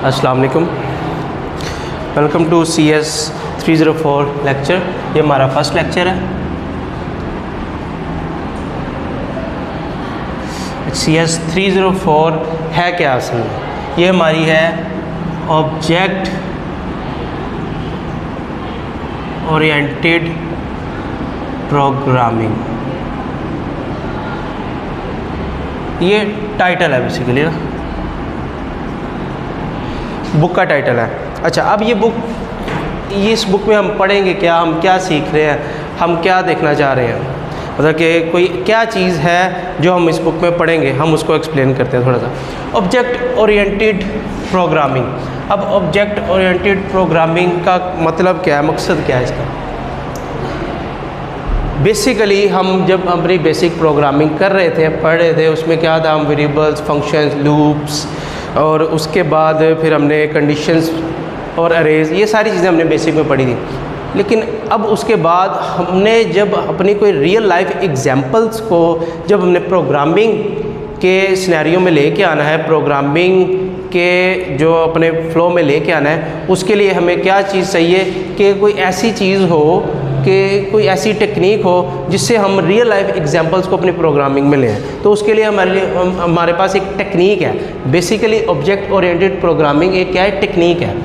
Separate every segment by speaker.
Speaker 1: अस्सलाम वालेकुम। Welcome to CS 304 lecture. ये हमारा फर्स्ट लेक्चर है। CS 304 है क्या असल में? ये हमारी है ऑब्जेक्ट ओरिएंटेड प्रोग्रामिंग। ये टाइटल है बेसिकली ना, बुक का टाइटल है। अच्छा, अब ये बुक, इस बुक में हम पढ़ेंगे क्या, हम क्या सीख रहे हैं, हम क्या देखना चाह रहे हैं, मतलब कि कोई क्या चीज़ है जो हम इस बुक में पढ़ेंगे, हम उसको एक्सप्लेन करते हैं थोड़ा सा। Object oriented programming. अब ऑब्जेक्ट ओरिएंटेड प्रोग्रामिंग का मतलब क्या है, मकसद क्या है इसका? बेसिकली हम जब अपनी बेसिक प्रोग्रामिंग कर रहे थे, पढ़ रहे थे, उसमें क्या था, हम वेरिएबल्स, फंक्शंस, लूप्स और उसके बाद फिर हमने कंडीशंस और अरेज, ये सारी चीज़ें हमने बेसिक में पढ़ी थी। लेकिन अब उसके बाद हमने जब अपनी कोई रियल लाइफ एग्जांपल्स को जब हमने प्रोग्रामिंग के सिनेरियो में लेके आना है, प्रोग्रामिंग के जो अपने फ्लो में लेके आना है, उसके लिए हमें क्या चीज़ चाहिए कि कोई ऐसी चीज़ हो, कि कोई ऐसी टेक्निक हो जिससे हम रियल लाइफ एग्जांपल्स को अपनी प्रोग्रामिंग में लें। तो उसके लिए हमारे पास एक टेक्निक है। बेसिकली ऑब्जेक्ट ओरिएंटेड प्रोग्रामिंग एक क्या है, टेक्निक है।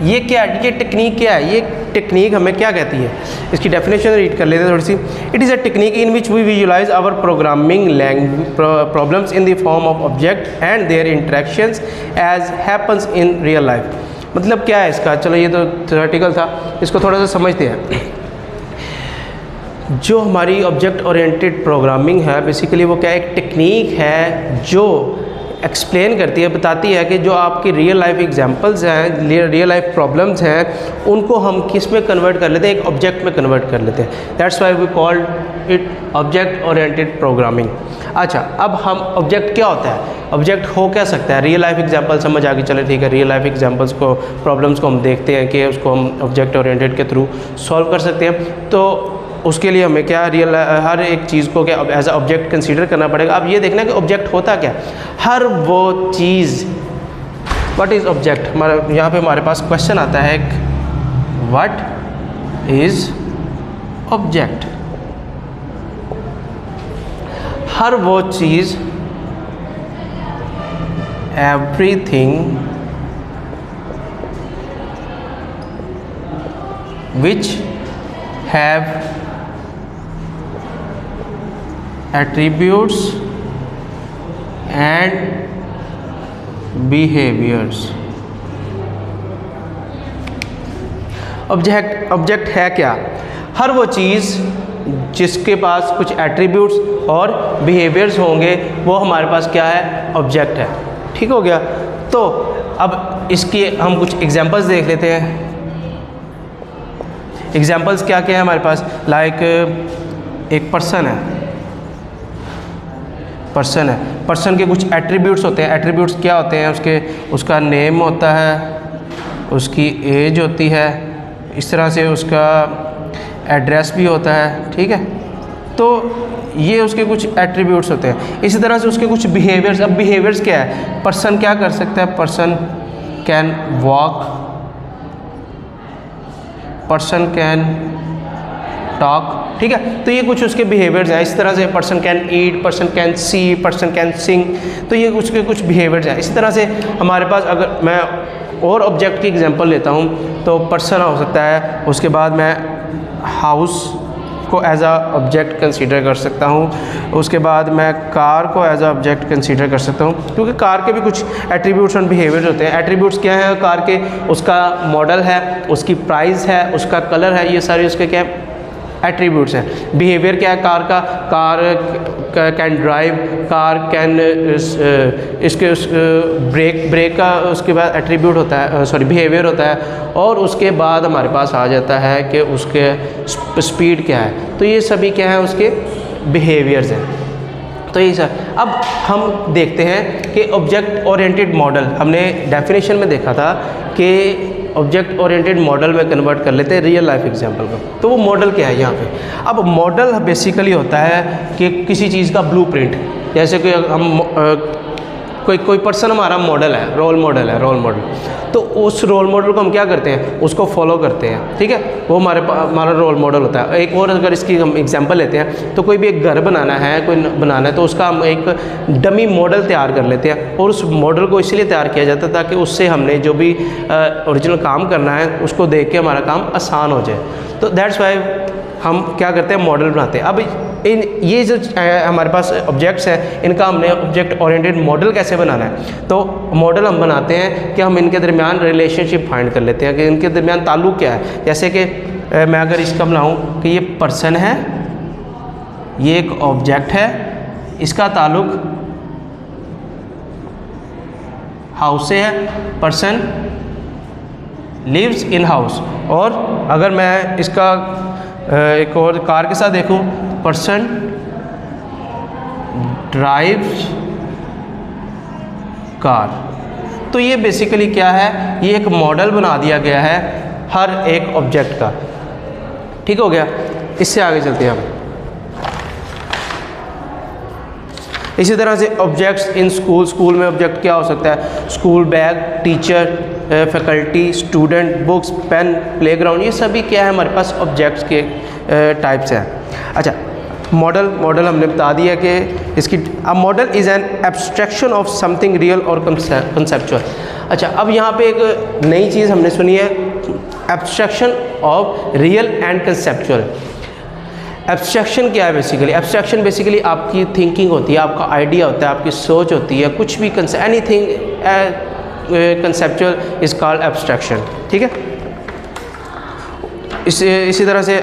Speaker 1: ये क्या है, ये टेक्निक क्या है? ये टेक्निक हमें क्या कहती है, इसकी डेफिनेशन रीड कर लेते हैं थोड़ी सी। It is a technique in which we visualize our programming problems in the form of object and their interactions as happens in real life. मतलब क्या है इसका? चलो ये तो थ्योरेटिकल था, इसको थोड़ा सा समझते हैं। जो हमारी ऑब्जेक्ट ओरिएंटेड प्रोग्रामिंग है, बेसिकली वो क्या, एक टेक्निक है जो एक्सप्लेन करती है, बताती है कि जो आपकी रियल लाइफ एग्जांपल्स हैं, रियल लाइफ प्रॉब्लम्स हैं, उनको हम किस में कन्वर्ट कर लेते हैं, एक ऑब्जेक्ट में कन्वर्ट कर लेते हैं। That's why we called it object oriented programming. अच्छा, अब हम ऑब्जेक्ट क्या होता है, ऑब्जेक्ट हो क्या सकता है? रियल लाइफ एग्जांपल समझ आ गई, चले ठीक है, रियल लाइफ एग्जांपल्स को, प्रॉब्लम्स को हम देखते हैं कि उसको हम ऑब्जेक्ट ओरिएंटेड के थ्रू सॉल्व कर सकते हैं। तो उसके लिए हमें क्या, रियल हर एक चीज़ को क्या एज अ ऑब्जेक्ट कंसीडर करना पड़ेगा। अब ये देखना कि ऑब्जेक्ट होता क्या, हर वो चीज़, व्हाट इज़ ऑब्जेक्ट। हमारा यहाँ पे हमारे पास क्वेश्चन आता है, व्हाट इज़ ऑब्जेक्ट। हर वो चीज़, everything which have attributes and behaviors। ऑब्जेक्ट है क्या? हर वो चीज़ जिसके पास कुछ एट्रीब्यूट्स और बिहेवियर्स होंगे, वो हमारे पास क्या है, ऑब्जेक्ट है। ठीक हो गया। तो अब इसकी हम कुछ एग्जांपल्स देख लेते हैं। एग्जांपल्स क्या क्या है हमारे पास? लाइक एक पर्सन है, पर्सन के कुछ एट्रीब्यूट्स होते हैं। एट्रीब्यूट्स क्या होते हैं? उसका नेम होता है, उसकी एज होती है, इस तरह से उसका एड्रेस भी होता है। ठीक है, तो ये उसके कुछ एट्रीब्यूट्स होते हैं। इसी तरह से उसके कुछ बिहेवियर्स। अब बिहेवियर्स क्या है? पर्सन क्या कर सकता है? Person can walk, person can talk. ठीक है, तो ये कुछ उसके बिहेवियर्स हैं। इस तरह से person can eat, person can see, person can sing, तो ये उसके कुछ बिहेवियर्स हैं। इसी तरह से हमारे पास, अगर मैं और ऑब्जेक्ट की एग्जांपल लेता हूँ, तो पर्सन हो सकता है, उसके बाद मैं हाउस को एज अ ऑब्जेक्ट कंसीडर कर सकता हूँ, उसके बाद मैं कार को एज अ ऑब्जेक्ट कंसीडर कर सकता हूँ, क्योंकि कार के भी कुछ एट्रीब्यूट्स और बिहेवियर्स होते हैं। एट्रीब्यूट्स क्या हैं कार के? उसका मॉडल है, उसकी प्राइस है, उसका कलर है, ये सारे उसके क्या एट्रीब्यूट्स हैं। बिहेवियर क्या है कार का? Car can drive, car can इसके ब्रेक का उसके बाद एट्रीब्यूट होता है, सॉरी बिहेवियर होता है। और उसके बाद हमारे पास आ जाता है कि उसके स्पीड क्या है। तो ये सभी क्या है, उसके बिहेवियर्स हैं। तो ये सर, अब हम देखते हैं कि ऑब्जेक्ट ओरिएंटेड मॉडल, हमने डेफिनेशन में देखा था कि ऑब्जेक्ट ओरिएंटेड मॉडल में कन्वर्ट कर लेते हैं रियल लाइफ एग्जांपल को। तो वो मॉडल क्या है यहाँ पे? अब मॉडल बेसिकली होता है कि किसी चीज़ का ब्लूप्रिंट, जैसे कि हम कोई पर्सन हमारा मॉडल है, रोल मॉडल, तो उस रोल मॉडल को हम क्या करते हैं, उसको फॉलो करते हैं, ठीक है, वो हमारा रोल मॉडल होता है। एक और अगर इसकी हम एग्जांपल लेते हैं, तो कोई भी एक घर बनाना है तो उसका हम एक डमी मॉडल तैयार कर लेते हैं, और उस मॉडल को इसलिए तैयार किया जाता है ताकि उससे हमने जो भी ओरिजिनल काम करना है उसको देख के हमारा काम आसान हो जाए। तो दैट्स वाई हम क्या करते हैं, मॉडल बनाते हैं। अब ये जो हमारे पास ऑब्जेक्ट्स हैं, इनका हमने ऑब्जेक्ट ओरिएंटेड मॉडल कैसे बनाना है? तो मॉडल हम बनाते हैं कि हम इनके दरमियान रिलेशनशिप फाइंड कर लेते हैं कि इनके दरमियान ताल्लुक़ क्या है। जैसे कि मैं अगर इसका बनाऊँ कि ये पर्सन है, ये एक ऑब्जेक्ट है, इसका ताल्लुक़ हाउस से है, पर्सन लिव्स इन हाउस। और अगर मैं इसका एक और कार के साथ देखूं, पर्सन ड्राइव्स कार। तो ये बेसिकली क्या है, ये एक मॉडल बना दिया गया है हर एक ऑब्जेक्ट का। ठीक हो गया, इससे आगे चलते हैं हम। इसी तरह से ऑब्जेक्ट्स इन स्कूल में ऑब्जेक्ट क्या हो सकता है? School bag, teacher, faculty, student, books, pen, playground, ये सभी क्या है हमारे पास ऑब्जेक्ट्स के टाइप्स हैं। अच्छा, मॉडल हमने बता दिया कि इसकी model is an abstraction of something real और कंसेप्चुअल। अच्छा, अब यहाँ पे एक नई चीज़ हमने सुनी है, abstraction of real and conceptual. Abstraction क्या है बेसिकली? एब्स्ट्रैक्शन बेसिकली आपकी थिंकिंग होती है, आपका आइडिया होता है, आपकी सोच होती है, कुछ भी anything conceptual is called abstraction. ठीक है, इसी तरह से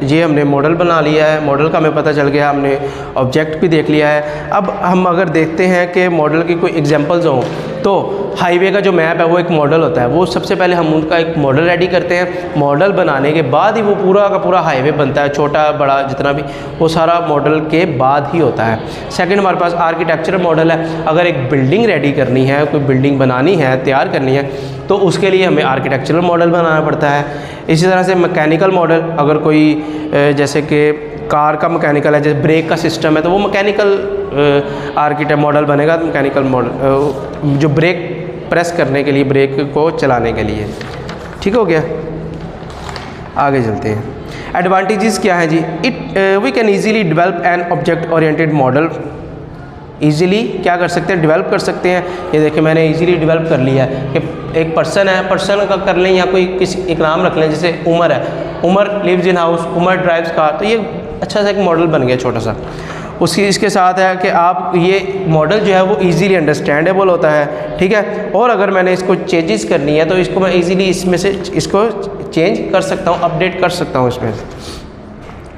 Speaker 1: ये हमने मॉडल बना लिया है, मॉडल का हमें पता चल गया, हमने ऑब्जेक्ट भी देख लिया है। अब हम अगर देखते हैं कि मॉडल की कोई एग्जांपल्स हों, तो हाईवे का जो मैप है वो एक मॉडल होता है। वो सबसे पहले हम उनका एक मॉडल रेडी करते हैं, मॉडल बनाने के बाद ही वो पूरा का पूरा हाईवे बनता है, छोटा बड़ा जितना भी, वो सारा मॉडल के बाद ही होता है। सेकंड, हमारे पास आर्किटेक्चरल मॉडल है। अगर एक बिल्डिंग रेडी करनी है, कोई बिल्डिंग बनानी है, तैयार करनी है, तो उसके लिए हमें आर्किटेक्चरल मॉडल बनाना पड़ता है। इसी तरह से मैकेनिकल मॉडल, अगर कोई जैसे कि कार का मैकेनिकल है, जैसे ब्रेक का सिस्टम है, तो वो मैकेनिकल आर्किटेक्ट मॉडल बनेगा, मैकेनिकल मॉडल जो ब्रेक प्रेस करने के लिए, ब्रेक को चलाने के लिए। ठीक हो गया, आगे चलते हैं। एडवांटेजेस क्या है जी? We can easily develop an object oriented model. Easily क्या कर सकते हैं, डेवलप कर सकते हैं। ये देखिए मैंने ईज़िली डेवलप कर लिया है कि एक पर्सन है, पर्सन का कर लें, या कोई किसी एक नाम रख लें, जैसे उमर है, Umar lives in house, Umar drives car. तो ये अच्छा सा एक मॉडल बन गया छोटा सा। इसके साथ है कि आप ये मॉडल जो है वो इजीली अंडरस्टैंडेबल होता है। ठीक है, और अगर मैंने इसको चेंजेस करनी है तो इसको मैं इजीली इसमें से इसको चेंज कर सकता हूँ, अपडेट कर सकता हूँ इसमें।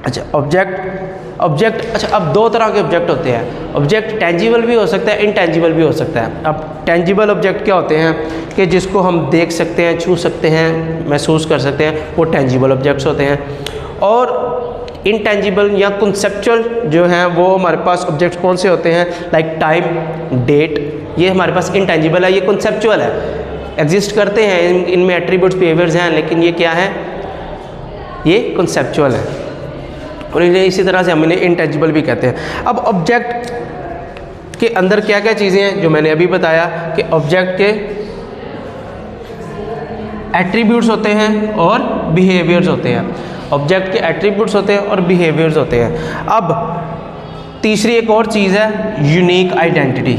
Speaker 1: अच्छा, ऑब्जेक्ट अच्छा, अब दो तरह के ऑब्जेक्ट होते हैं। ऑब्जेक्ट टेंजिबल भी हो सकता है, इनटेंजिबल भी हो सकता है। अब टेंजिबल ऑब्जेक्ट क्या होते हैं कि जिसको हम देख सकते हैं, छू सकते हैं, महसूस कर सकते हैं, वो टेंजिबल ऑब्जेक्ट्स होते हैं। और इनटेंजिबल या कॉन्सेप्चुअल जो हैं वो हमारे पास ऑब्जेक्ट्स कौन से होते हैं? लाइक टाइम, डेट, ये हमारे पास इनटेंजिबल है, ये कॉन्सेप्चुअल है, एग्जिस्ट करते हैं, इनमें एट्रीब्यूट्स, बिहेवियर्स हैं, लेकिन ये क्या है? ये कॉन्सेप्चुअल है। और इसी तरह से हम इन्हें इनटेंजिबल भी कहते हैं। अब ऑब्जेक्ट के अंदर क्या क्या चीज़ें हैं जो मैंने अभी बताया कि ऑब्जेक्ट के एट्रीब्यूट्स होते हैं और बिहेवियर्स होते हैं। ऑब्जेक्ट के एट्रीब्यूट्स होते हैं और बिहेवियर्स होते हैं। अब तीसरी एक और चीज़ है यूनिक आइडेंटिटी।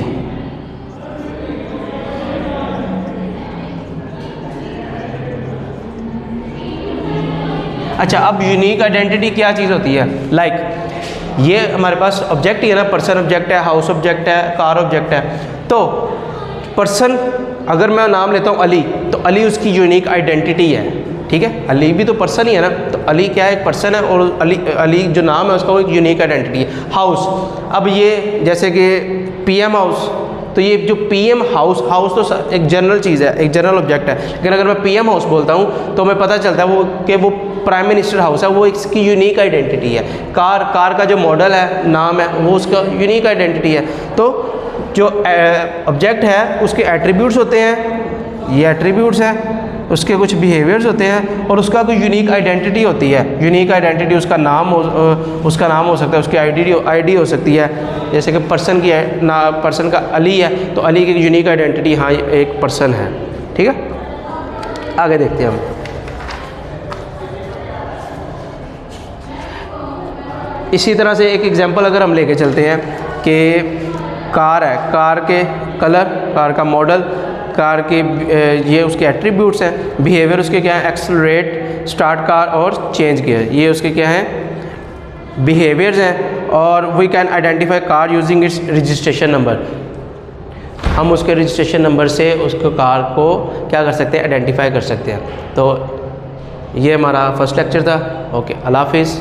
Speaker 1: अच्छा, अब यूनिक आइडेंटिटी क्या चीज़ होती है? लाइक ये हमारे पास ऑब्जेक्ट ही है ना, पर्सन ऑब्जेक्ट है, हाउस ऑब्जेक्ट है, कार ऑब्जेक्ट है। तो पर्सन, अगर मैं नाम लेता हूँ अली, तो अली उसकी यूनिक आइडेंटिटी है। ठीक है, अली भी तो पर्सन ही है ना, तो अली क्या है? एक पर्सन है, और अली जो नाम है उसका वो एक यूनिक आइडेंटिटी है। हाउस, अब ये जैसे कि पीएम हाउस, तो ये जो पीएम हाउस तो एक जनरल चीज़ है, एक जनरल ऑब्जेक्ट है। लेकिन अगर मैं पीएम हाउस बोलता हूँ तो हमें पता चलता है वो प्राइम मिनिस्टर हाउस है, वो इसकी यूनिक आइडेंटिटी है। कार का जो मॉडल है, नाम है, वो उसका यूनिक आइडेंटिटी है। तो जो ऑब्जेक्ट है उसके एट्रीब्यूट्स होते हैं, ये एट्रीब्यूट्स हैं, उसके कुछ बिहेवियर्स होते हैं और उसका कोई यूनिक आइडेंटिटी होती है। यूनिक आइडेंटिटी उसका नाम हो सकता है, उसकी आईडी हो सकती है। जैसे कि पर्सन का अली है तो अली की यूनिक आइडेंटिटी, हाँ एक पर्सन है। ठीक है, आगे देखते हैं हम। इसी तरह से एक एग्जांपल अगर हम लेके चलते हैं कि कार है, कार के कलर, कार का मॉडल, कार के ये उसके एट्रीब्यूट्स हैं। बिहेवियर उसके क्या है, एक्सेलरेट, स्टार्ट कार और चेंज गियर, ये उसके क्या हैं, बिहेवियर्स हैं। और we can identify car using its registration number, हम उसके रजिस्ट्रेशन नंबर से उसको कार को क्या कर सकते हैं, आइडेंटिफाई कर सकते हैं। तो ये हमारा फर्स्ट लेक्चर था। ओके, अल्लाह हाफिज़।